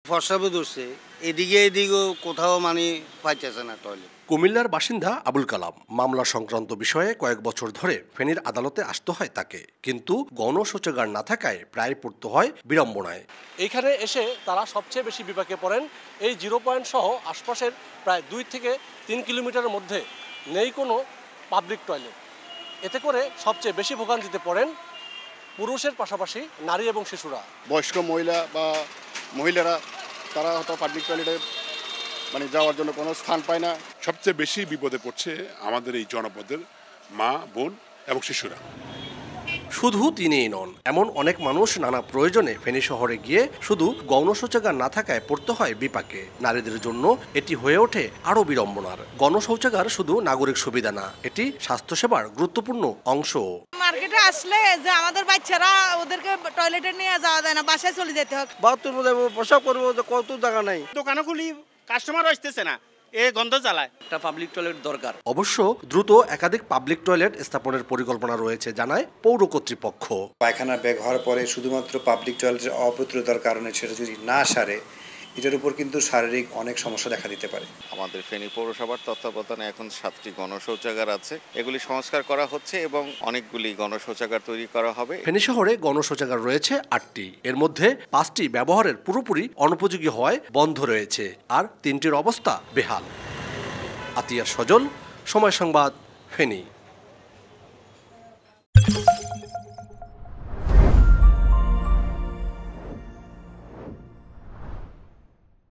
প্রস্রাবে ধরছে, এদিকেও কোথাও মানে পাইতেছে না টয়লেট। কুমিল্লার বাসিন্দা আবুল কালাম মামলা সংক্রান্ত বিষয়ে কয়েক বছর ধরে ফেনীর আদালতে আসতে হয় তাকে, কিন্তু গণশৌচাগার না থাকায় প্রায় পড়তে হয় বিড়ম্বনায়। এইখানে এসে তারা সবচেয়ে বেশি বিপাকে পড়েন। এই 0 পয়েন্ট সহ আশপাশের প্রায় 2 থেকে 3 কিলোমিটারের মধ্যে নেই কোনো পাবলিক টয়লেট। এতে করে সবচেয়ে বেশি ভোগান্তিতে পড়েন পুরুষের পাশাপাশি নারী এবং শিশুরা। বয়স্ক মহিলারা তারা হয়তো পাবলিক টয়লেটে মানে যাওয়ার জন্য কোনো স্থান পায় না। সবচেয়ে বেশি বিপদে পড়ছে আমাদের এই জনপদের মা, বোন এবং শিশুরা। শুধু তিনিই নন, এমন অনেক মানুষ নানা প্রয়োজনে ফেনী শহরে গিয়ে শুধু গণশৌচাগার না থাকায় পড়তে হয় বিপাকে। নারীদের জন্য এটি হয়ে ওঠে আরও বিড়ম্বনার। গণশৌচাগার শুধু নাগরিক সুবিধা না, এটি স্বাস্থ্যসেবার গুরুত্বপূর্ণ অংশ। মার্কেটে আসলে যে আমাদের বাচ্চারা ওদেরকে টয়লেটে নিয়ে যাওয়া যায় না, বাসায় চলে যেতে হয়। বাথরুম প্রসাব করবো, কত জায়গা নাই। দোকানে খুলি কাস্টমার আসতেছে না, এ গন্ধ জ্বালায়। একটা পাবলিক টয়লেট দরকার। অবশ্য দ্রুত একাধিক পাবলিক টয়লেট স্থাপনের পরিকল্পনা রয়েছে জানায় পৌর কর্তৃপক্ষ। পায়খানা ব্যাগ হওয়ার পরে শুধুমাত্র পাবলিক টয়লেটের অপ্রতুলতার কারণে সেটা যদি না সারে, এটার উপর কিন্তু শারীরিক অনেক সমস্যা দেখা দিতে পারে। আমাদের ফেনী পৌরসভার তত্ত্বাবধানে এখন 7টি গণশৌচাগার আছে, এগুলি সংস্কার করা হচ্ছে এবং অনেকগুলি গণশৌচাগার তৈরি করা হবে। ফেনী শহরে গণশৌচাগার রয়েছে 8টি, এর মধ্যে 5টি ব্যবহারের পুরোপুরি অনুপযোগী হওয়ায় বন্ধ রয়েছে, আর 3টির অবস্থা বেহাল। আতিয়ার সজল, সময় সংবাদ, ফেনী।